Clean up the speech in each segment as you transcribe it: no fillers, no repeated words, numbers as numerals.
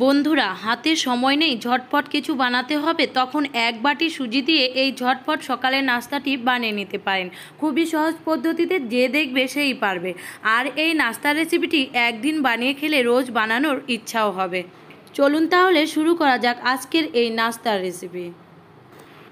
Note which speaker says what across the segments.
Speaker 1: বন্ধুরা, হাতে সময় নেই, ঝটপট কিছু বানাতে হবে, তখন এক বাটি সুজি দিয়ে এই ঝটপট সকালের নাস্তাটি বানিয়ে নিতে পারেন। খুবই সহজ পদ্ধতিতে, যে দেখবে সেই পারবে। আর এই নাস্তার রেসিপিটি একদিন বানিয়ে খেলে রোজ বানানোর ইচ্ছাও হবে। চলুন তাহলে শুরু করা যাক আজকের এই নাস্তার রেসিপি।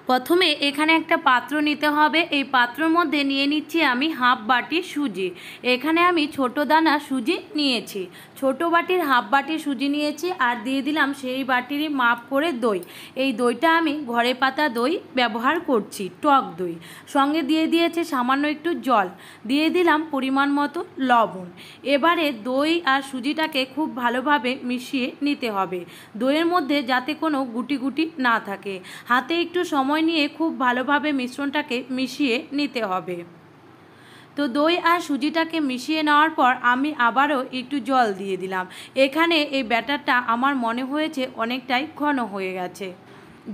Speaker 1: প্রথমে এখানে একটা পাত্র নিতে হবে। এই পাত্রের মধ্যে নিয়ে নিচ্ছি আমি হাফ বাটি সুজি। এখানে আমি ছোট দানা সুজি নিয়েছি, ছোট বাটির হাফ বাটি সুজি নিয়েছি। আর দিয়ে দিলাম সেই বাটিরই মাপ করে দই। এই দইটা আমি ঘরে পাতা দই ব্যবহার করছি, টক দই। সঙ্গে দিয়ে দিয়েছে সামান্য একটু জল, দিয়ে দিলাম পরিমাণ মতো লবণ। এবারে দই আর সুজিটাকে খুব ভালোভাবে মিশিয়ে নিতে হবে। দইয়ের মধ্যে যাতে কোনো গুটি গুটি না থাকে, হাতে একটু সময় নিয়ে খুব ভালোভাবে মিশ্রণটাকে মিশিয়ে নিতে হবে। তো দই আর সুজিটাকে মিশিয়ে নেওয়ার পর আমি আবারও একটু জল দিয়ে দিলাম। এখানে এই ব্যাটারটা আমার মনে হয়েছে অনেকটাই ঘন হয়ে গেছে।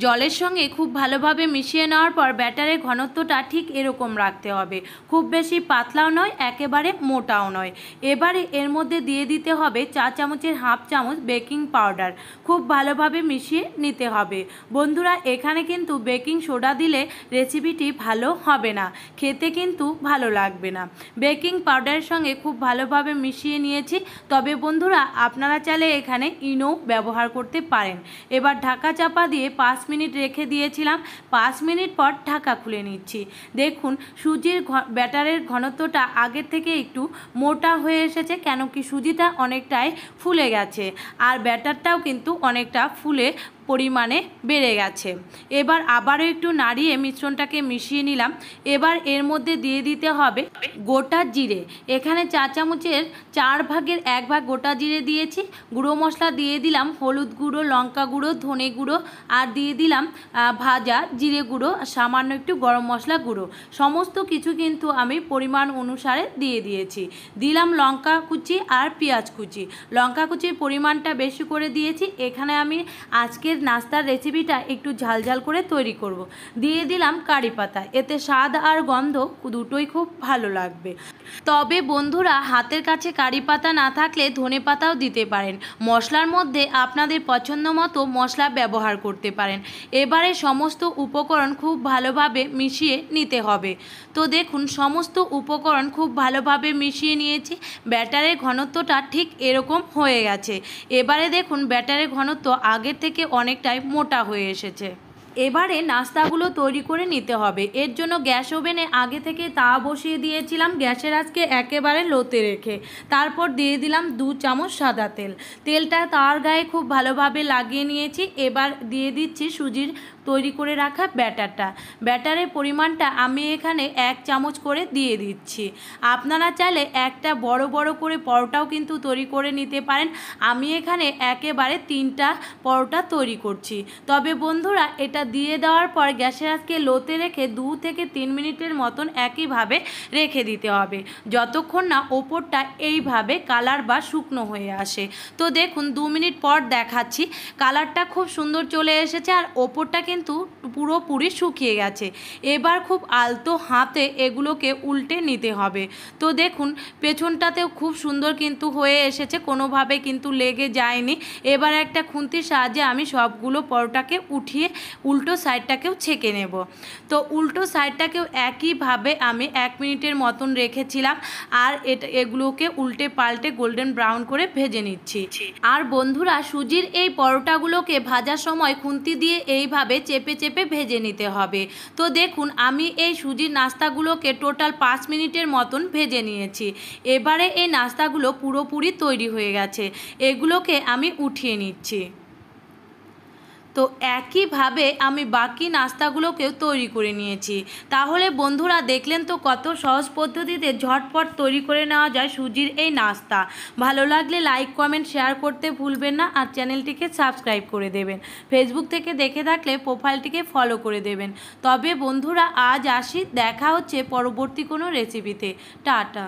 Speaker 1: জলের সঙ্গে খুব ভালোভাবে মিশিয়ে নেওয়ার পর ব্যাটারের ঘনত্বটা ঠিক এরকম রাখতে হবে, খুব বেশি পাতলাও নয়, একেবারে মোটাও নয়। এবারে এর মধ্যে দিয়ে দিতে হবে চা চামচের হাফ চামচ বেকিং পাউডার। খুব ভালোভাবে মিশিয়ে নিতে হবে। বন্ধুরা, এখানে কিন্তু বেকিং সোডা দিলে রেসিপিটি ভালো হবে না, খেতে কিন্তু ভালো লাগবে না। বেকিং পাউডারের সঙ্গে খুব ভালোভাবে মিশিয়ে নিয়েছি। তবে বন্ধুরা, আপনারা চাইলে এখানে ইনো ব্যবহার করতে পারেন। এবার ঢাকা চাপা দিয়ে 5 মিনিট রেখে দিয়েছিলাম। 5 মিনিট পর ঢাকা খুলে নিচ্ছি। দেখুন, সুজির ব্যাটারের ঘনত্বটা আগের থেকে একটু মোটা হয়ে এসেছে, কেন কি সুজিটা অনেকটাই ফুলে গেছে আর ব্যাটারটাও কিন্তু অনেকটা ফুলে পরিমাণে বেড়ে গেছে। এবার আবারও একটু নাড়িয়ে মিশ্রণটাকে মিশিয়ে নিলাম। এবার এর মধ্যে দিয়ে দিতে হবে গোটা জিরে। এখানে চা চামচের 4 ভাগের 1 ভাগ গোটা জিরে দিয়েছি। গুঁড়ো মশলা দিয়ে দিলাম হলুদ গুঁড়ো, লঙ্কা গুঁড়ো, ধনে গুঁড়ো, আর দিয়ে দিলাম ভাজা জিরে গুঁড়ো, সামান্য একটু গরম মশলা গুঁড়ো। সমস্ত কিছু কিন্তু আমি পরিমাণ অনুসারে দিয়ে দিয়েছি। দিলাম লঙ্কা কুচি আর পেঁয়াজ কুচি। লঙ্কা কুচির পরিমাণটা বেশি করে দিয়েছি। এখানে আমি আজকের নাস্তার রেসিপিটা একটু ঝালঝাল করে তৈরি করব। দিয়ে দিলাম কারি পাতা, এতে স্বাদ আর গন্ধ দুটোই খুব ভালো লাগবে। তবে বন্ধুরা, হাতের কাছে কারি পাতা না থাকলে ধনে পাতাও দিতে পারেন। মশলার মধ্যে আপনাদের পছন্দ মতো মশলা ব্যবহার করতে পারেন। এবারে সমস্ত উপকরণ খুব ভালোভাবে মিশিয়ে নিতে হবে। তো দেখুন, সমস্ত উপকরণ খুব ভালোভাবে মিশিয়ে নিয়েছি। ব্যাটারের ঘনত্বটা ঠিক এরকম হয়ে গেছে। এবারে দেখুন, ব্যাটারের ঘনত্ব আগের থেকে অনেকটাই মোটা হয়ে এসেছে। এবারে নাস্তাগুলো তৈরি করে নিতে হবে। এর জন্য গ্যাস ওভেনে আগে থেকে তাওয়া বসিয়ে দিয়েছিলাম, গ্যাসের আঁচকে একেবারে লোতে রেখে। তারপর দিয়ে দিলাম 2 চামচ সাদা তেল। তেলটা তাওয়ার গায়ে খুব ভালোভাবে লাগিয়ে নিয়েছি। এবার দিয়ে দিচ্ছি সুজির তৈরি করে রাখা ব্যাটারটা। ব্যাটারের পরিমাণটা আমি এখানে 1 চামচ করে দিয়ে দিচ্ছি। আপনারা চাইলে একটা বড় বড় করে পরোটাও কিন্তু তৈরি করে নিতে পারেন। আমি এখানে একেবারে 3টা পরোটা তৈরি করছি। তবে বন্ধুরা, এটা দিয়ে দেওয়ার পর গ্যাসের আঁচকে লোতে রেখে 2 থেকে 3 মিনিটের মতন একইভাবে রেখে দিতে হবে, যতক্ষণ না ওপরটা এইভাবে কালার বা শুকনো হয়ে আসে। তো দেখুন, 2 মিনিট পর দেখাচ্ছি। কালারটা খুব সুন্দর চলে এসেছে আর ওপরটা কিন্তু পুরোপুরি শুকিয়ে গেছে। এবার খুব আলতো হাতে এগুলোকে উল্টে নিতে হবে। তো দেখুন, পেছনটাতেও খুব সুন্দর কিন্তু হয়ে এসেছে, কোনোভাবে কিন্তু লেগে যায়নি। এবার একটা খুন্তির সাহায্যে আমি সবগুলো পরোটাকে উঠিয়ে উল্টো সাইডটাকেও ছেঁকে নেব। তো উল্টো সাইডটাকেও একইভাবে আমি 1 মিনিটের মতন রেখেছিলাম। আর এগুলোকে উল্টে পাল্টে গোল্ডেন ব্রাউন করে ভেজে নিচ্ছি। আর বন্ধুরা, সুজির এই পরোটাগুলোকে ভাজার সময় খুন্তি দিয়ে এইভাবে চেপে চেপে ভেজে নিতে হবে। তো দেখুন, আমি এই সুজির নাস্তাগুলোকে টোটাল 5 মিনিটের মতন ভেজে নিয়েছি। এবারে এই নাস্তাগুলো পুরোপুরি তৈরি হয়ে গেছে। এগুলোকে আমি উঠিয়ে নিচ্ছি। তো একইভাবে আমি বাকি নাস্তাগুলোকেও তৈরি করে নিয়েছি। তাহলে বন্ধুরা, দেখলেন তো কত সহজ পদ্ধতিতে ঝটপট তৈরি করে নেওয়া যায় সুজির এই নাস্তা। ভালো লাগলে লাইক, কমেন্ট, শেয়ার করতে ভুলবেন না। আর চ্যানেলটিকে সাবস্ক্রাইব করে দেবেন। ফেসবুক থেকে দেখে থাকলে প্রোফাইলটিকে ফলো করে দেবেন। তবে বন্ধুরা, আজ আসি, দেখা হচ্ছে পরবর্তী কোনো রেসিপিতে। টাটা।